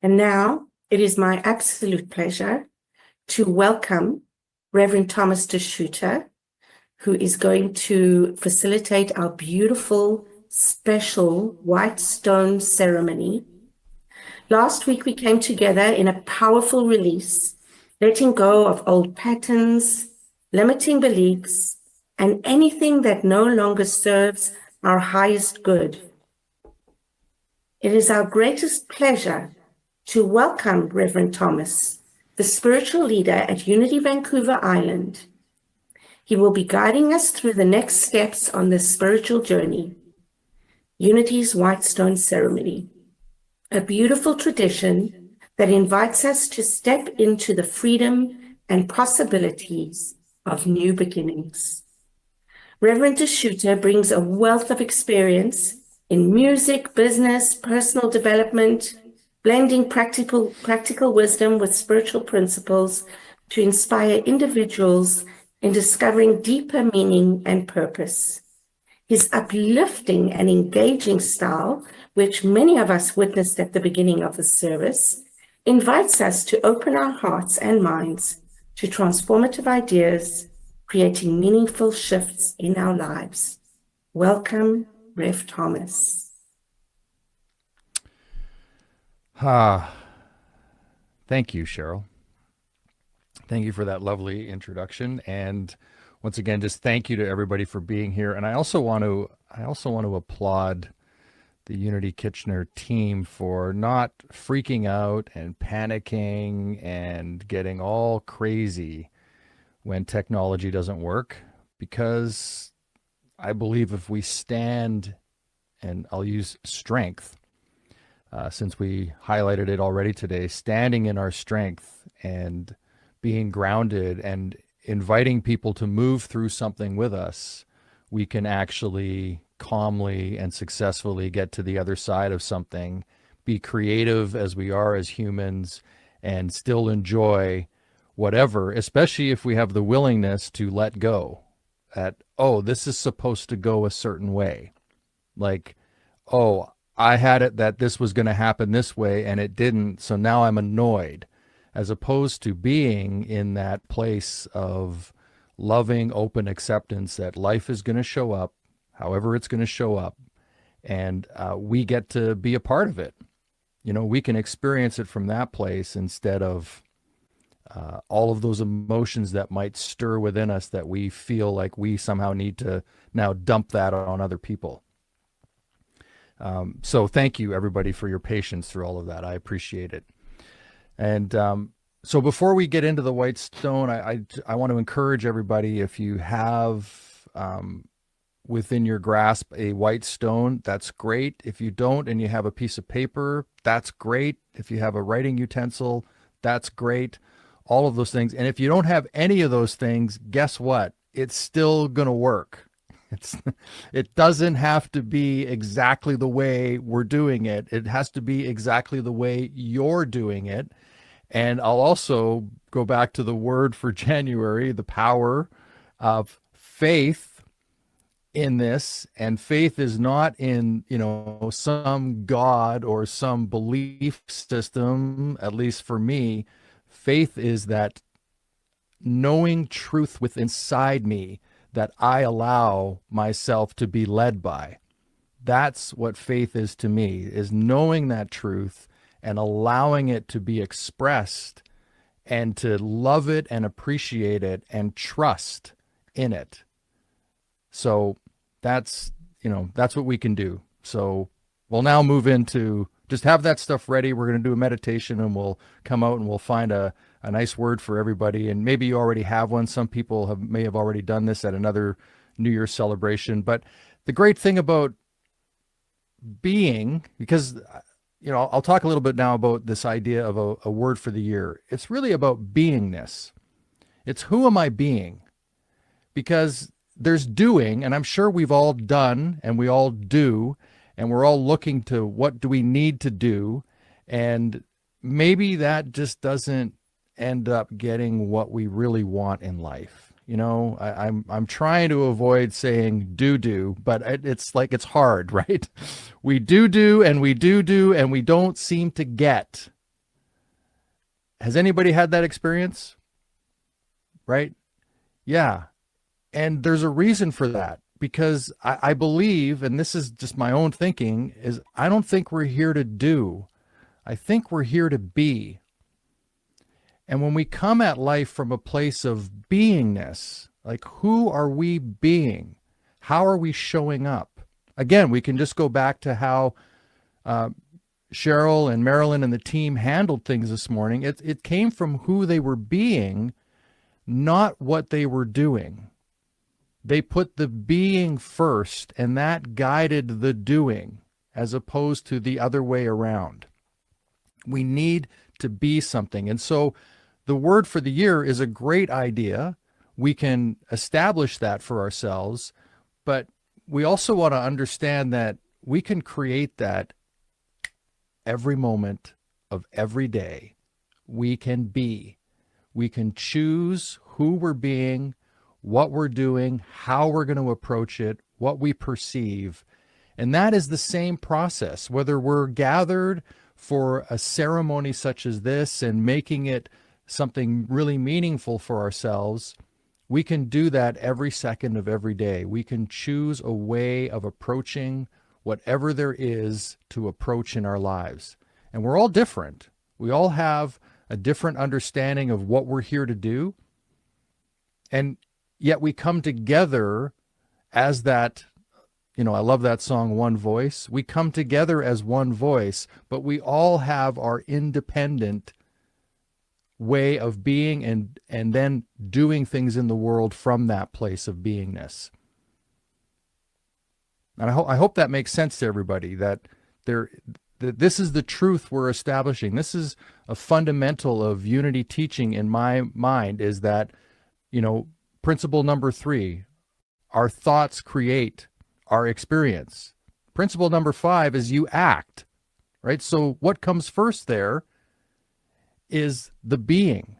And now it is my absolute pleasure to welcome Reverend Thomas DeSchutter, who is going to facilitate our beautiful, special white stone ceremony. Last week, we came together in a powerful release, letting go of old patterns, limiting beliefs, and anything that no longer serves our highest good. It is our greatest pleasure to welcome Reverend Thomas, the spiritual leader at Unity Vancouver Island. He will be guiding us through the next steps on this spiritual journey. Unity's White Stone Ceremony, a beautiful tradition that invites us to step into the freedom and possibilities of new beginnings. Reverend DeSchutter brings a wealth of experience in music, business, personal development, blending practical wisdom with spiritual principles to inspire individuals in discovering deeper meaning and purpose. His uplifting and engaging style, which many of us witnessed at the beginning of the service, invites us to open our hearts and minds to transformative ideas, creating meaningful shifts in our lives. Welcome, Rev. Thomas. Thank you, Cheryl. Thank you for that lovely introduction. And once again, just thank you to everybody for being here. And I also want to applaud the Unity Kitchener team for not freaking out and panicking and getting all crazy when technology doesn't work, because I believe if we stand, and I'll use strength, since we highlighted it already today, standing in our strength and being grounded and inviting people to move through something with us, we can actually calmly and successfully get to the other side of something, be creative as we are as humans, and still enjoy whatever, especially if we have the willingness to let go at, oh, this is supposed to go a certain way. Like, oh, I had it that this was going to happen this way and it didn't, so now I'm annoyed, as opposed to being in that place of loving, open acceptance that life is going to show up, however it's going to show up, and we get to be a part of it. You know, we can experience it from that place instead of all of those emotions that might stir within us that we feel like we somehow need to now dump that on other people. So thank you, everybody, for your patience through all of that. I appreciate it. And so before we get into the white stone, I want to encourage everybody, if you have within your grasp a white stone, that's great. If you don't and you have a piece of paper, that's great. If you have a writing utensil, that's great. All of those things. And if you don't have any of those things, guess what? It's still going to work. It doesn't have to be exactly the way we're doing it. It has to be exactly the way you're doing it. And I'll also go back to the word for January, the power of faith in this. And faith is not in, some God or some belief system, at least for me. Faith is that knowing truth within inside me that I allow myself to be led by. That's what faith is to me, is knowing that truth and allowing it to be expressed and to love it and appreciate it and trust in it. So that's what we can do. So we'll now move into, just have that stuff ready. We're going to do a meditation and we'll come out and we'll find a nice word for everybody. And maybe you already have one. Some people may have already done this at another New Year's celebration. But the great thing about being, because, I'll talk a little bit now about this idea of a word for the year. It's really about beingness. It's who am I being? Because there's doing, and I'm sure we've all done and we all do, and we're all looking to what do we need to do. And maybe that just doesn't end up getting what we really want in life. I'm trying to avoid saying do, but it's like, it's hard, right? We do and we do and we don't seem to get Has anybody had that experience? Right? Yeah. And there's a reason for that, because I believe, and this is just my own thinking, is I don't think we're here to do. I think we're here to be. And when we come at life from a place of beingness, like, who are we being? How are we showing up? Again, we can just go back to how Cheryl and Marilyn and the team handled things this morning. It came from who they were being, not what they were doing. They put the being first, and that guided the doing, as opposed to the other way around. We need to be something. And so the word for the year is a great idea. We can establish that for ourselves, but we also want to understand that we can create that every moment of every day. We can be. We can choose who we're being, what we're doing, how we're going to approach it, what we perceive. And that is the same process, whether we're gathered for a ceremony such as this and making it something really meaningful for ourselves. We can do that every second of every day. We can choose a way of approaching whatever there is to approach in our lives. And we're all different. We all have a different understanding of what we're here to do. And yet we come together as that, I love that song, One Voice. We come together as one voice, but we all have our independent way of being and then doing things in the world from that place of beingness. And I hope that makes sense to everybody, that this is the truth we're establishing. This is a fundamental of unity teaching in my mind, is that, principle number 3, our thoughts create our experience. Principle number 5 is you act, right? So what comes first there is the being.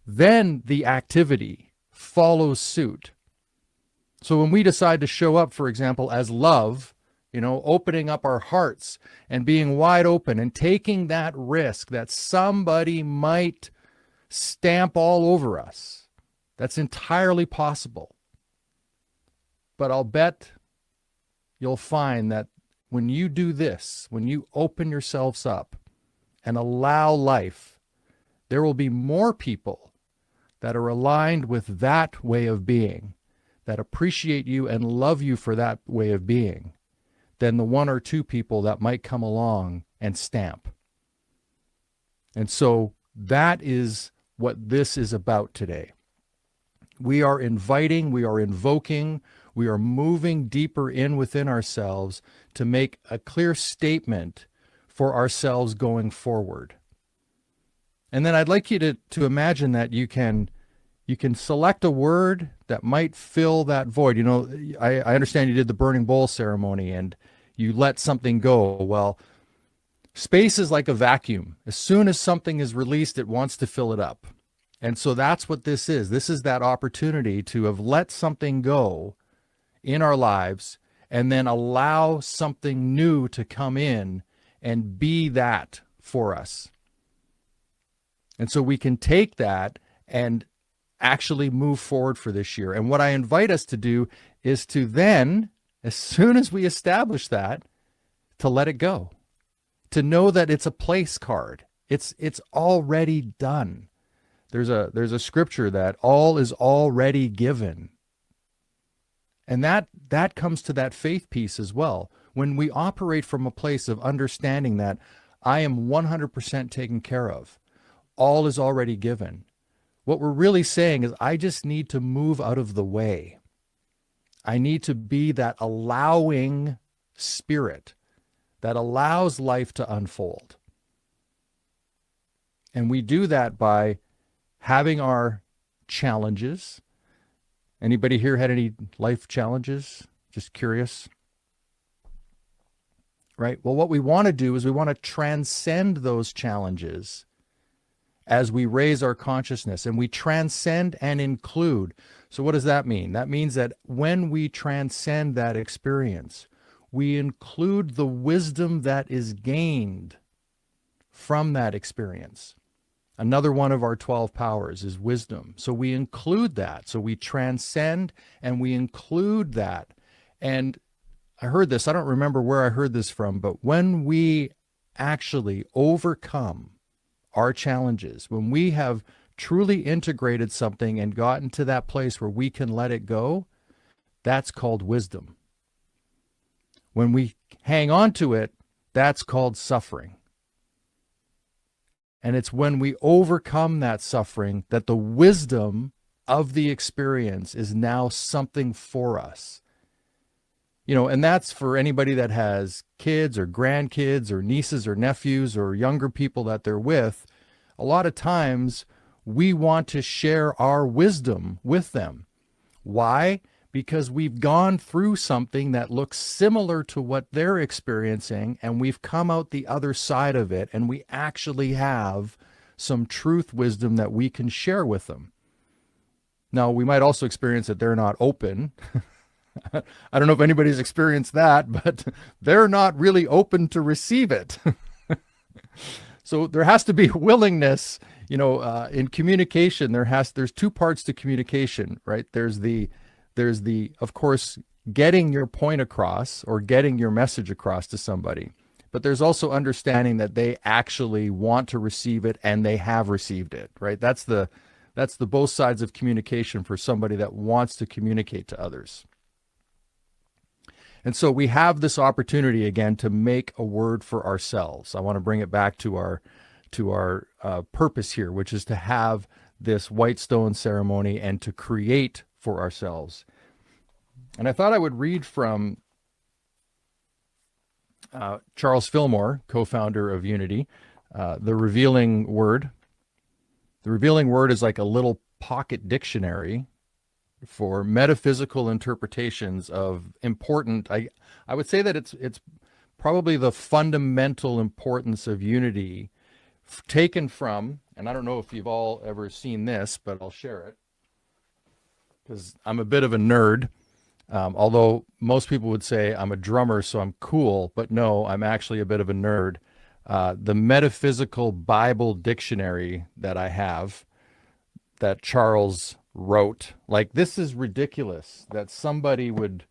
Then the activity follows suit. So when we decide to show up, for example, as love, opening up our hearts and being wide open and taking that risk that somebody might stamp all over us, that's entirely possible. But I'll bet you'll find that when you do this, when you open yourselves up and allow life, there will be more people that are aligned with that way of being, that appreciate you and love you for that way of being, than the 1 or 2 people that might come along and stamp. And so that is what this is about today. We are inviting, we are invoking, we are moving deeper in within ourselves to make a clear statement for ourselves going forward. And then I'd like you to imagine that you can select a word that might fill that void. I understand you did the burning bowl ceremony and you let something go. Well, space is like a vacuum. As soon as something is released, it wants to fill it up. And so that's what this is. This is that opportunity to have let something go in our lives and then allow something new to come in and be that for us. And so we can take that and actually move forward for this year. And what I invite us to do is to then, as soon as we establish that, to let it go. To know that it's a place card. It's already done. There's a scripture that all is already given. And that comes to that faith piece as well. When we operate from a place of understanding that I am 100% taken care of, all is already given. What we're really saying is I just need to move out of the way. I need to be that allowing spirit that allows life to unfold. And we do that by having our challenges. Anybody here had any life challenges? Just curious. Right? Well, what we want to do is we want to transcend those challenges as we raise our consciousness, and we transcend and include. So what does that mean? That means that when we transcend that experience, we include the wisdom that is gained from that experience. Another one of our 12 powers is wisdom. So we include that. So we transcend and we include that. And I heard this, I don't remember where I heard this from, but when we actually overcome our challenges, when we have truly integrated something and gotten to that place where we can let it go, that's called wisdom. When we hang on to it, that's called suffering. And it's when we overcome that suffering that the wisdom of the experience is now something for us. You know, and that's for anybody that has kids or grandkids or nieces or nephews or younger people that they're with. A lot of times we want to share our wisdom with them. Why? Because we've gone through something that looks similar to what they're experiencing, and we've come out the other side of it, and we actually have some truth wisdom that we can share with them. Now, we might also experience that they're not open. I don't know if anybody's experienced that, but they're not really open to receive it. So there has to be willingness, you know, in communication. There's two parts to communication, right? There's the, of course, getting your point across or getting your message across to somebody. But there's also understanding that they actually want to receive it and they have received it, right? That's the both sides of communication for somebody that wants to communicate to others. And so we have this opportunity again to make a word for ourselves. I want to bring it back to our purpose here, which is to have this white stone ceremony and to create for ourselves. And I thought I would read from Charles Fillmore, co-founder of Unity, The Revealing Word. The Revealing Word is like a little pocket dictionary for metaphysical interpretations of important, I would say that it's probably the fundamental importance of unity taken from, and I don't know if you've all ever seen this, but I'll share it because I'm a bit of a nerd. Although most people would say I'm a drummer, so I'm cool, but no, I'm actually a bit of a nerd. The Metaphysical Bible Dictionary that I have, that Charles wrote, like, this is ridiculous that somebody would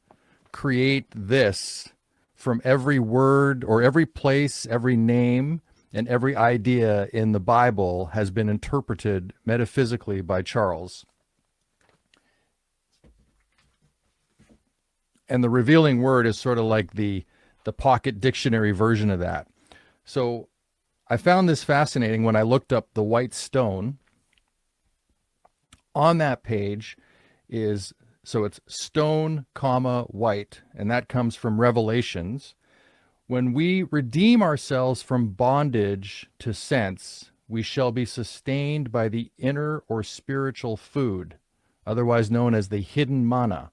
create this from every word or every place, every name, and every idea in the Bible has been interpreted metaphysically by Charles. And the Revealing Word is sort of like the pocket dictionary version of that. So I found this fascinating when I looked up the white stone. On that page is, so it's stone, comma, white, and that comes from Revelations. When we redeem ourselves from bondage to sense, we shall be sustained by the inner or spiritual food, otherwise known as the hidden manna,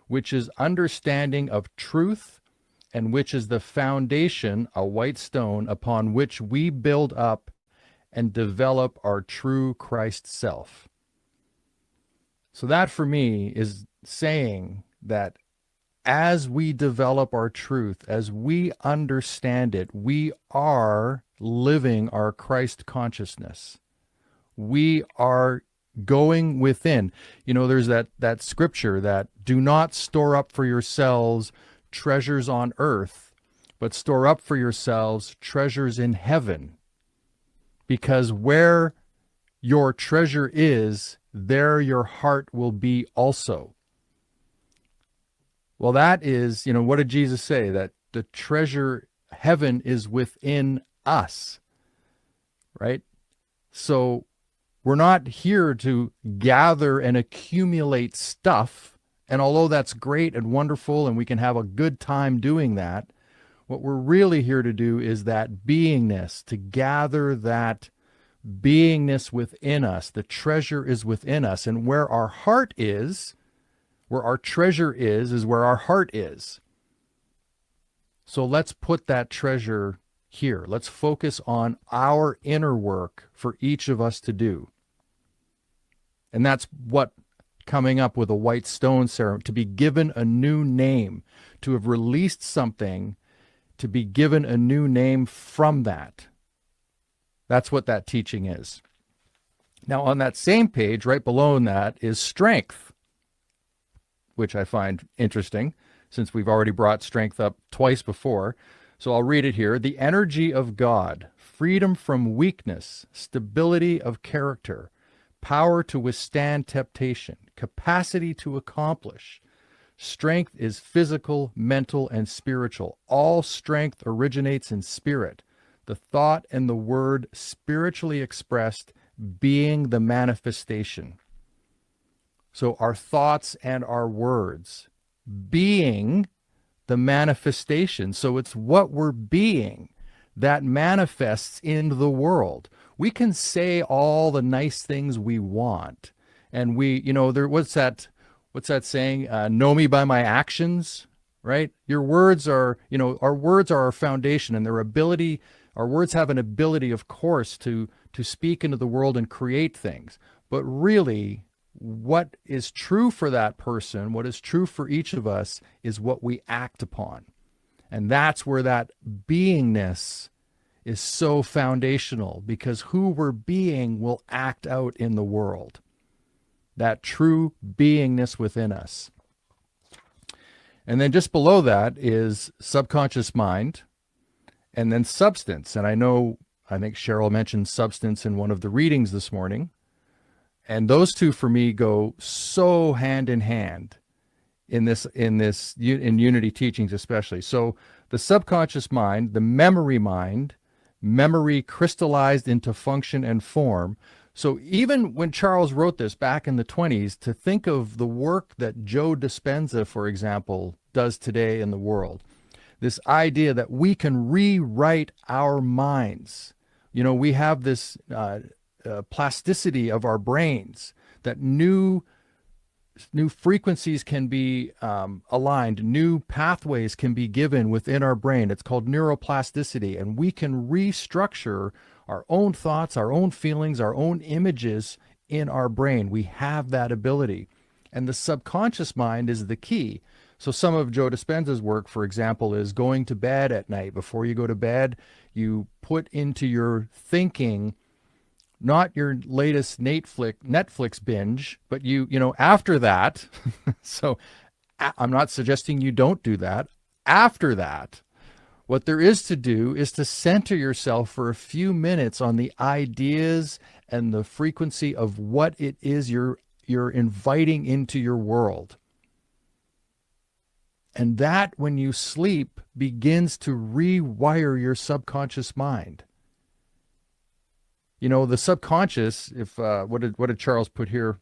which is understanding of truth and which is the foundation, a white stone, upon which we build up and develop our true Christ self. So that for me is saying that as we develop our truth, as we understand it, we are living our Christ consciousness. We are going within. You know, there's that scripture that do not store up for yourselves treasures on earth, but store up for yourselves treasures in heaven. Because where your treasure is, there your heart will be also. Well, that is, you know, what did Jesus say? That the treasure, heaven, is within us, right? So we're not here to gather and accumulate stuff. And although that's great and wonderful and we can have a good time doing that, what we're really here to do is that beingness, to gather that beingness within us. The treasure is within us. And where our heart is, where our treasure is where our heart is. So let's put that treasure here. Let's focus on our inner work for each of us to do. And that's what coming up with a white stone ceremony, to be given a new name, to have released something, to be given a new name from that. That's what that teaching is. Now, on that same page, right below that, is strength, which I find interesting since we've already brought strength up twice before. So I'll read it here. The energy of God, freedom from weakness, stability of character, power to withstand temptation, capacity to accomplish. Strength is physical, mental, and spiritual. All strength originates in spirit, the thought and the word spiritually expressed being the manifestation. So our thoughts and our words being the manifestation. So it's what we're being that manifests in the world. We can say all the nice things we want. And what's that saying? Know me by my actions, right? Your words are, our words are our foundation, and our words have an ability, of course, to speak into the world and create things. But really, what is true for that person, what is true for each of us, is what we act upon. And that's where that beingness is so foundational, because who we're being will act out in the world. That true beingness within us. And then just below that is subconscious mind, and then substance. And I think Cheryl mentioned substance in one of the readings this morning. And those two for me go so hand in hand in unity teachings, especially. So the subconscious mind, the memory crystallized into function and form. So even when Charles wrote this back in the 20s, to think of the work that Joe Dispenza, for example, does today in the world, this idea that we can rewrite our minds. We have this plasticity of our brains, that new frequencies can be aligned, new pathways can be given within our brain. It's called neuroplasticity, and we can restructure our own thoughts, our own feelings, our own images in our brain. We have that ability, and the subconscious mind is the key. So some of Joe Dispenza's work, for example, is going to bed at night. Before you go to bed, you put into your thinking not your latest Netflix binge, but after that. So I'm not suggesting you don't do that. After that, what there is to do is to center yourself for a few minutes on the ideas and the frequency of what it is you're inviting into your world. And that, when you sleep, begins to rewire your subconscious mind. The subconscious, what did Charles put here?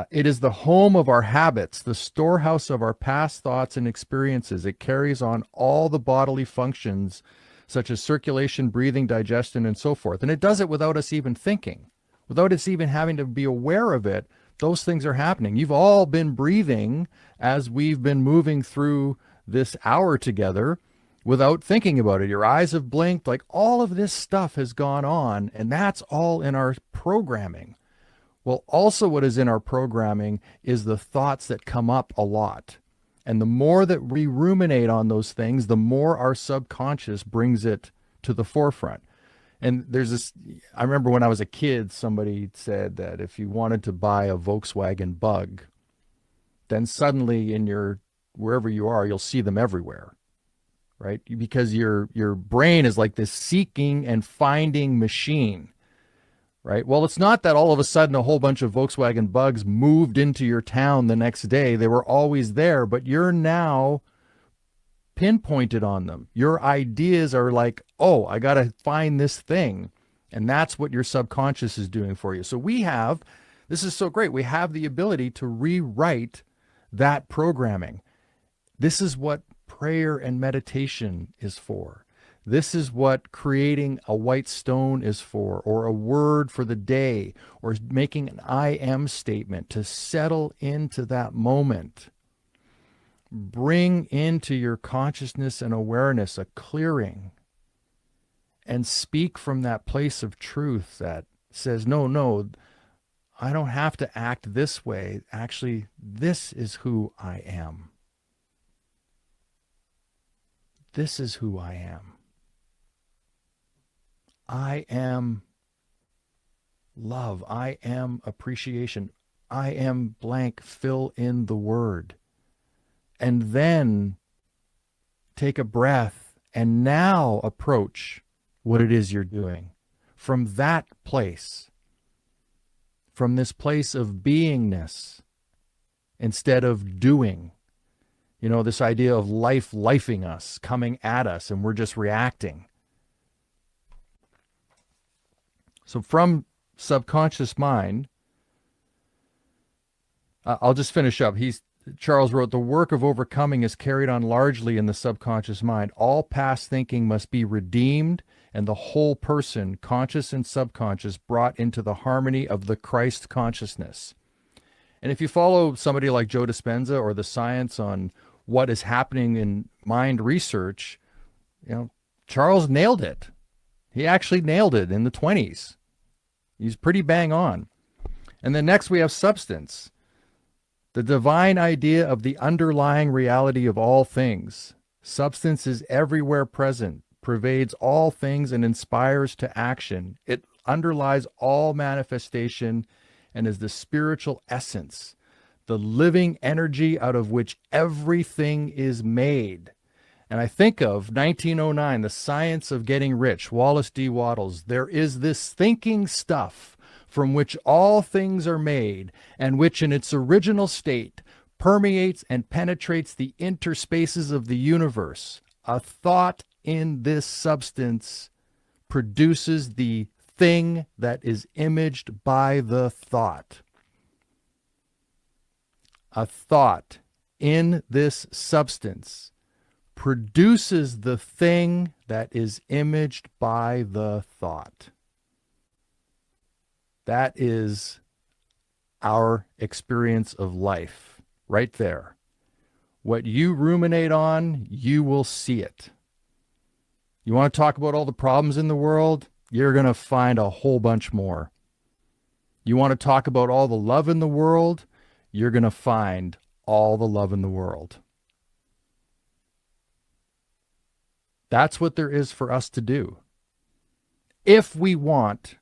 It is the home of our habits, the storehouse of our past thoughts and experiences. It carries on all the bodily functions, such as circulation, breathing, digestion, and so forth. And it does it without us even thinking, without us even having to be aware of it. Those things are happening. You've all been breathing as we've been moving through this hour together, without thinking about it. Your eyes have blinked, like all of this stuff has gone on, and that's all in our programming. Well, also what is in our programming is the thoughts that come up a lot. And the more that we ruminate on those things, the more our subconscious brings it to the forefront. And there's this, I remember when I was a kid, somebody said that if you wanted to buy a Volkswagen Bug, then suddenly wherever you are, you'll see them everywhere. Right? Because your brain is like this seeking and finding machine, right? Well, it's not that all of a sudden a whole bunch of Volkswagen Bugs moved into your town the next day. They were always there, but you're now pinpointed on them. Your ideas are like, oh, I got to find this thing. And that's what your subconscious is doing for you. So this is so great. We have the ability to rewrite that programming. This is what prayer and meditation is for. This is what creating a white stone is for, or a word for the day, or making an I am statement to settle into that moment. Bring into your consciousness and awareness a clearing, and speak from that place of truth that says, no, I don't have to act this way. Actually, this is who I am. This is who I am. I am love. I am appreciation. I am blank. Fill in the word. And then take a breath and now approach what it is you're doing from that place, from this place of beingness instead of doing. You know, this idea of life lifing us, coming at us, and we're just reacting. So from subconscious mind, I'll just finish up. Charles wrote, the work of overcoming is carried on largely in the subconscious mind. All past thinking must be redeemed and the whole person, conscious and subconscious, brought into the harmony of the Christ consciousness. And if you follow somebody like Joe Dispenza or the science on what is happening in mind research, you know, Charles nailed it. He actually nailed it in the 20s. He's pretty bang on. And then next we have substance. The divine idea of the underlying reality of all things. Substance is everywhere present, pervades all things, and inspires to action. It underlies all manifestation and is the spiritual essence, the living energy out of which everything is made. And I think of 1909, The Science of Getting Rich, Wallace D. Wattles. There is this thinking stuff from which all things are made, and which in its original state permeates and penetrates the interspaces of the universe. A thought in this substance produces the thing that is imaged by the thought. A thought in this substance produces the thing that is imaged by the thought. That is our experience of life right there. What you ruminate on, you will see it. You want to talk about all the problems in the world? You're going to find a whole bunch more. You want to talk about all the love in the world? You're going to find all the love in the world. That's what there is for us to do. If we want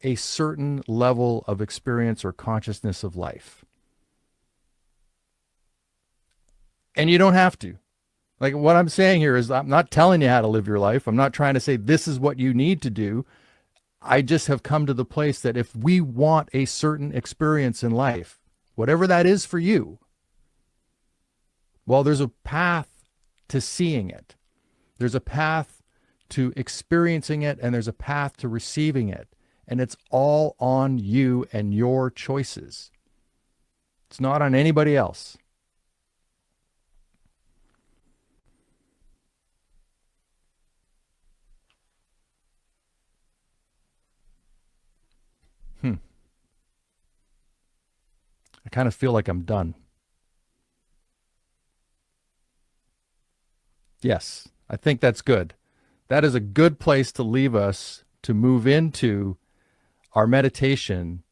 a certain level of experience or consciousness of life. And you don't have to. Like, what I'm saying here is I'm not telling you how to live your life. I'm not trying to say this is what you need to do. I just have come to the place that if we want a certain experience in life, whatever that is for you, well, there's a path to seeing it. There's a path to experiencing it, and there's a path to receiving it. And it's all on you and your choices. It's not on anybody else. I kind of feel like I'm done. Yes, I think that's good. That is a good place to leave us to move into our meditation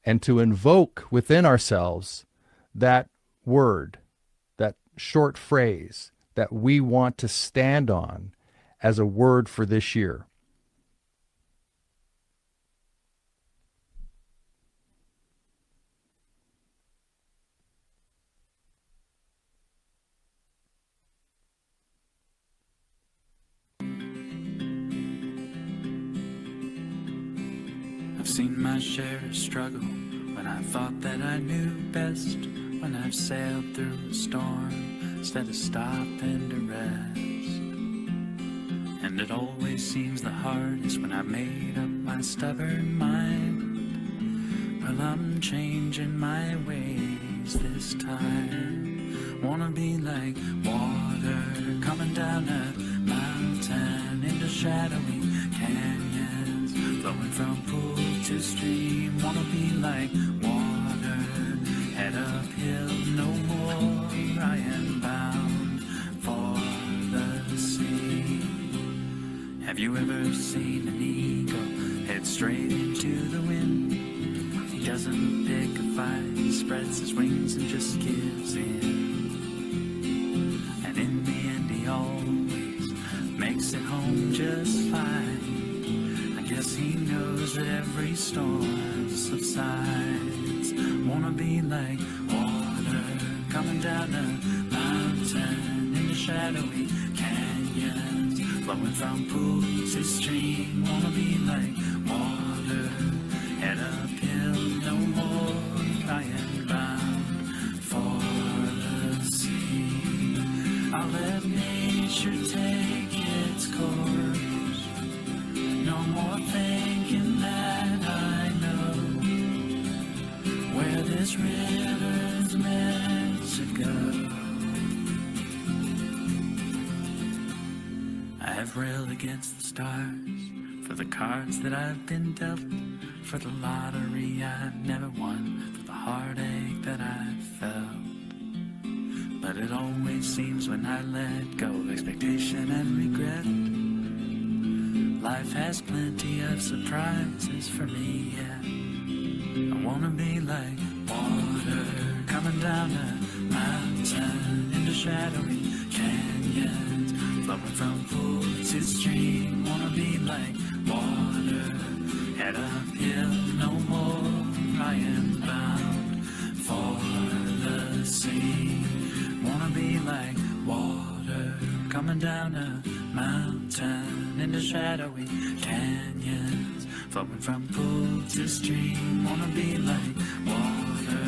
and to invoke within ourselves that word, that short phrase that we want to stand on as a word for this year. I've seen my share of struggle when I thought that I knew best, when I've sailed through a storm instead of stopping to rest. And it always seems the hardest when I've made up my stubborn mind. Well, I'm changing my ways this time. Wanna be like water coming down a mountain into shadowy canyons, flowing from pool to stream. Wanna be like water, head uphill no more. I am bound for the sea. Have you ever seen an eagle head straight into the wind? He doesn't pick a fight, he spreads his wings and just gives in. And in the end he always makes it home just fine. I guess Yes, he knows that every storm subsides. Wanna be like water coming down a mountain into shadowy canyons, flowing from pool to stream. Wanna be like water, head uphill, no more I am bound for the sea. I'll let nature take its course. No more thinking that I know where this river's meant to go. I have railed against the stars for the cards that I've been dealt, for the lottery I've never won, for the heartache that I've felt. But it always seems when I let go of expectation and regret, life has plenty of surprises for me, yeah. I wanna be like water coming down a mountain into shadowy canyons, flowing from pool to stream. Wanna be like water, head uphill, no more I am bound for the sea. Wanna be like water coming down a mountain into shadowy canyons, flowing from pool to stream. Wanna be like water,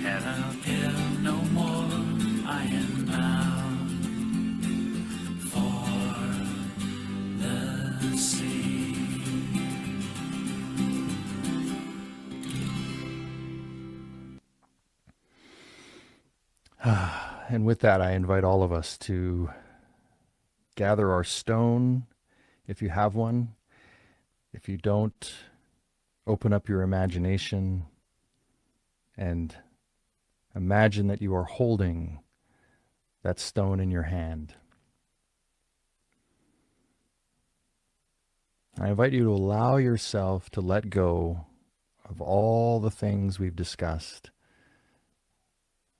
head uphill, no more I am bound for the sea. And with that, I invite all of us to gather our stone, if you have one. If you don't, open up your imagination and imagine that you are holding that stone in your hand. I invite you to allow yourself to let go of all the things we've discussed.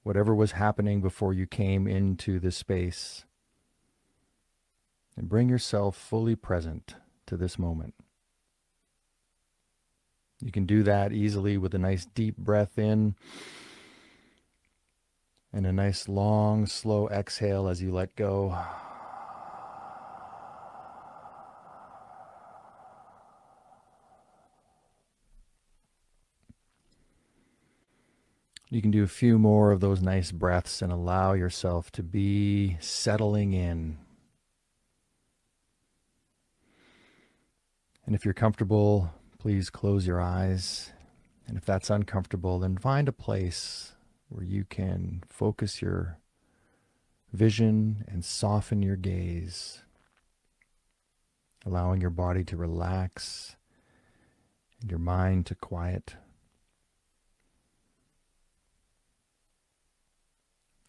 Whatever was happening before you came into this space, and bring yourself fully present to this moment. You can do that easily with a nice deep breath in and a nice long, slow exhale as you let go. You can do a few more of those nice breaths and allow yourself to be settling in. And if you're comfortable, please close your eyes. And if that's uncomfortable, then find a place where you can focus your vision and soften your gaze, allowing your body to relax and your mind to quiet.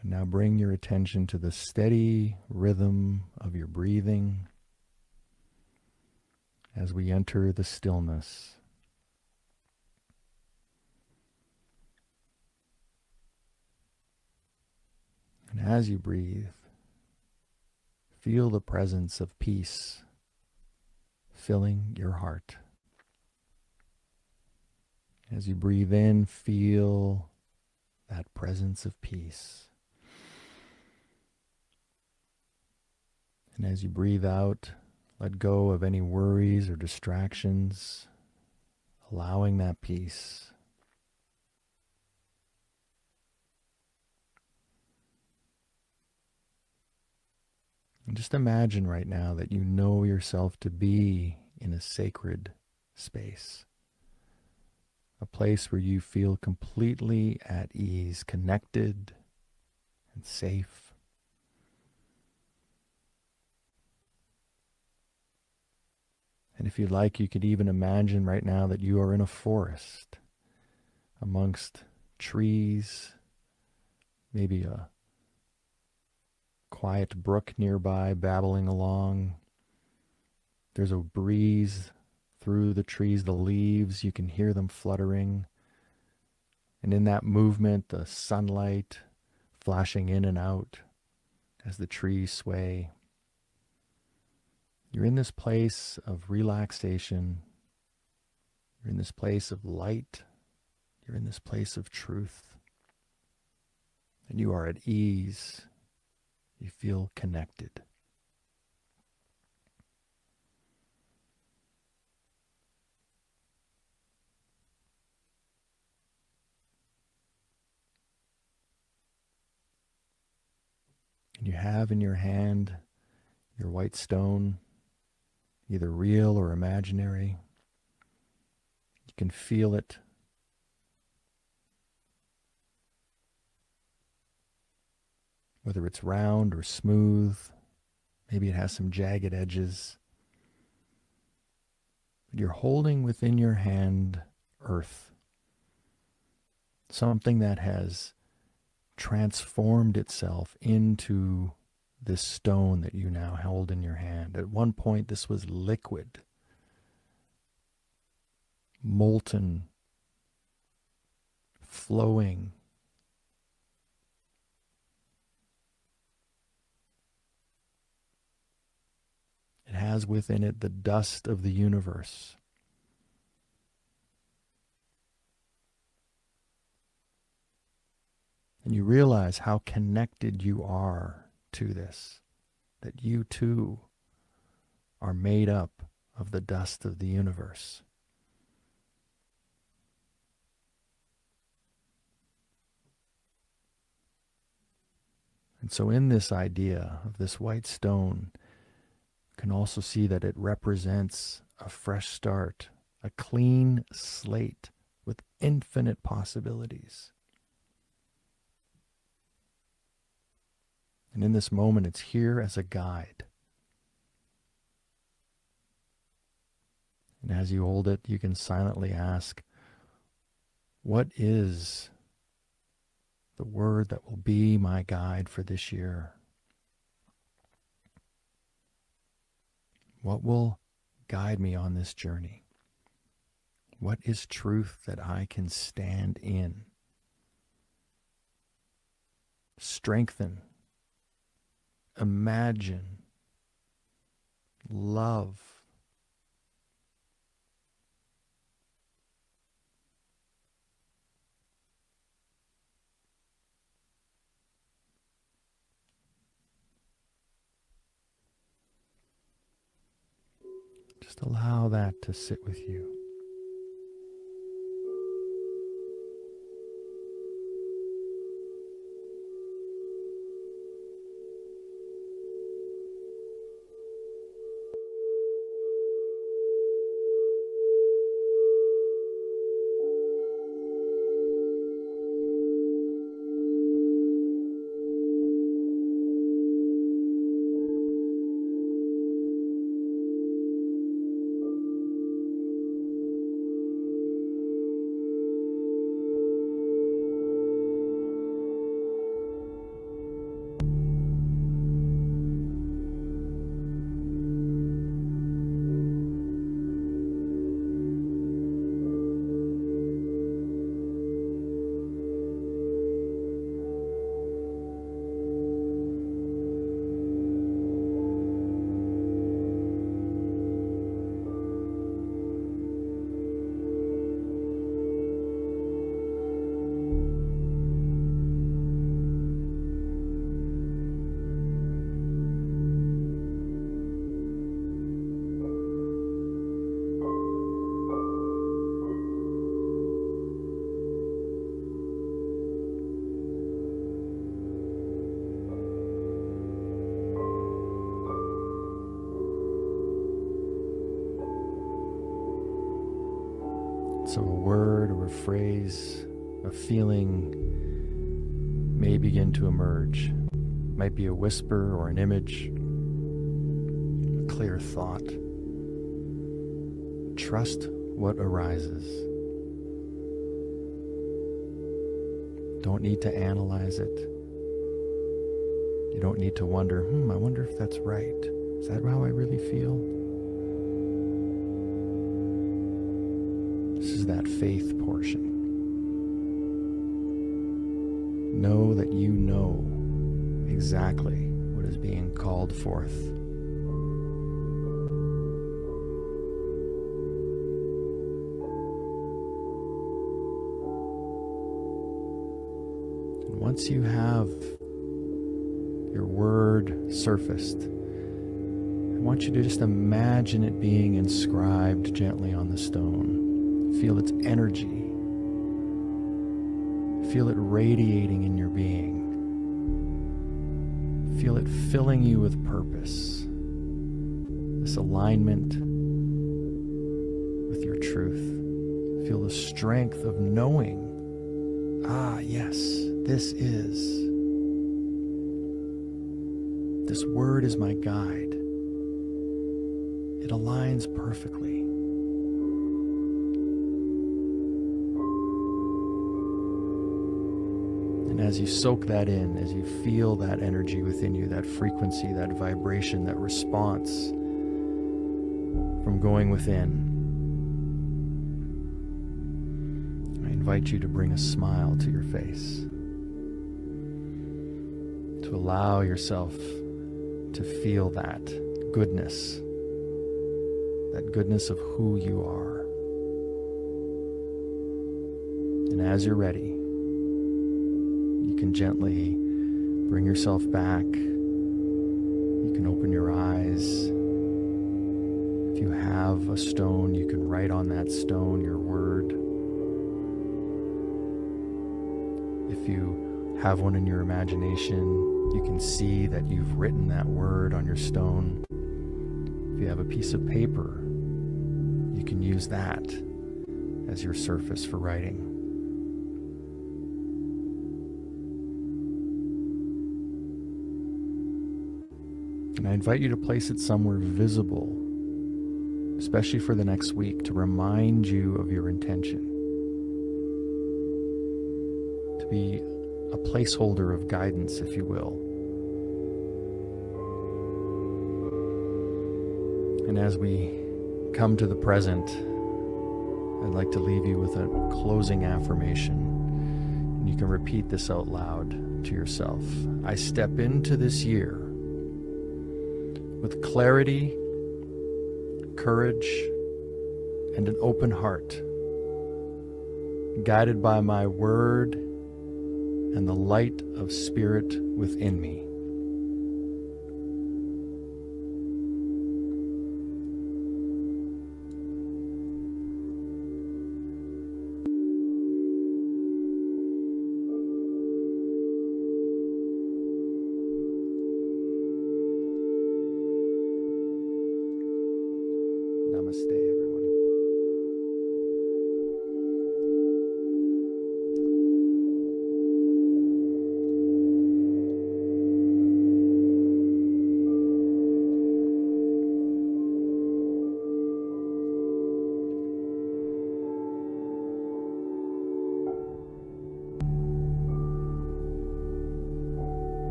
And now bring your attention to the steady rhythm of your breathing as we enter the stillness. And as you breathe, feel the presence of peace filling your heart. As you breathe in, feel that presence of peace. And as you breathe out, let go of any worries or distractions, allowing that peace. And just imagine right now that you know yourself to be in a sacred space, a place where you feel completely at ease, connected and safe. And if you'd like, you could even imagine right now that you are in a forest amongst trees, maybe a quiet brook nearby babbling along. There's a breeze through the trees, the leaves, you can hear them fluttering. And in that movement, the sunlight flashing in and out as the trees sway. You're in this place of relaxation You're in this place of light. You're in this place of truth. And you are at ease. You feel connected. And you have in your hand your white stone, either real or imaginary. You can feel it. Whether it's round or smooth, maybe it has some jagged edges. But you're holding within your hand earth, something that has transformed itself into this stone that you now hold in your hand. At one point, this was liquid, molten, flowing. It has within it the dust of the universe. And you realize how connected you are to this, that you too are made up of the dust of the universe. And so in this idea of this white stone, you can also see that it represents a fresh start, a clean slate with infinite possibilities. And in this moment, it's here as a guide. And as you hold it, you can silently ask, what is the word that will be my guide for this year? What will guide me on this journey? What is truth that I can stand in? Strengthen. Imagine, love. Just allow that to sit with you. So a word or a phrase, a feeling may begin to emerge. It might be a whisper or an image, a clear thought. Trust what arises. Don't need to analyze it. You don't need to wonder, I wonder if that's right. Is that how I really feel? This is that faith portion. Know that you know exactly what is being called forth. once you have your word surfaced, I want you to just imagine it being inscribed gently on the stone. Feel its energy. Feel it radiating in your being. Feel it filling you with purpose. This alignment with your truth. Feel the strength of knowing, yes, this word is my guide. It aligns perfectly. And as you soak that in, as you feel that energy within you, that frequency, that vibration, that response from going within, I invite you to bring a smile to your face, to allow yourself to feel that goodness of who you are. And as you're ready, you can gently bring yourself back. You can open your eyes. If you have a stone, you can write on that stone your word. If you have one in your imagination, you can see that you've written that word on your stone. If you have a piece of paper, you can use that as your surface for writing. And I invite you to place it somewhere visible, especially for the next week, to remind you of your intention. To be a placeholder of guidance, if you will. And as we come to the present, I'd like to leave you with a closing affirmation. And you can repeat this out loud to yourself. I step into this year with clarity, courage, and an open heart, guided by my word and the light of spirit within me. Namaste, everyone.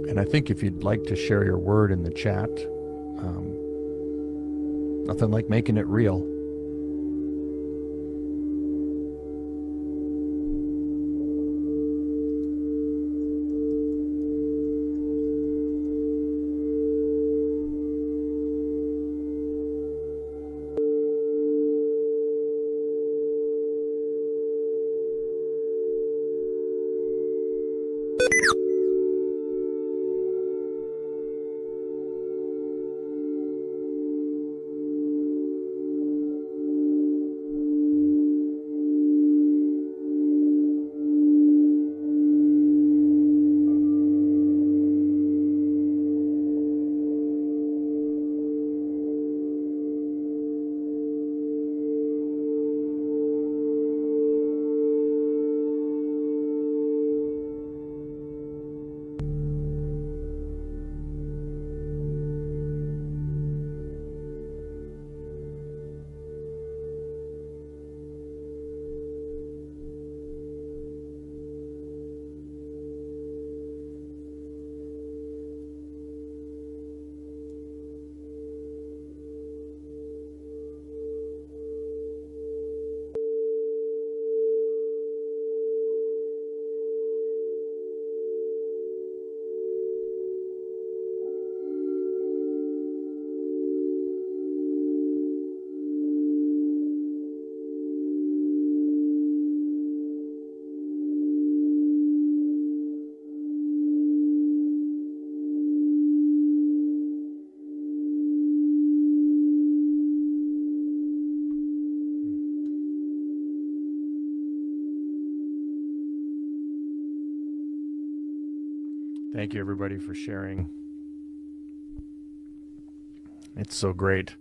And I think if you'd like to share your word in the chat, nothing like making it real. Thank you, everybody, for sharing. It's so great.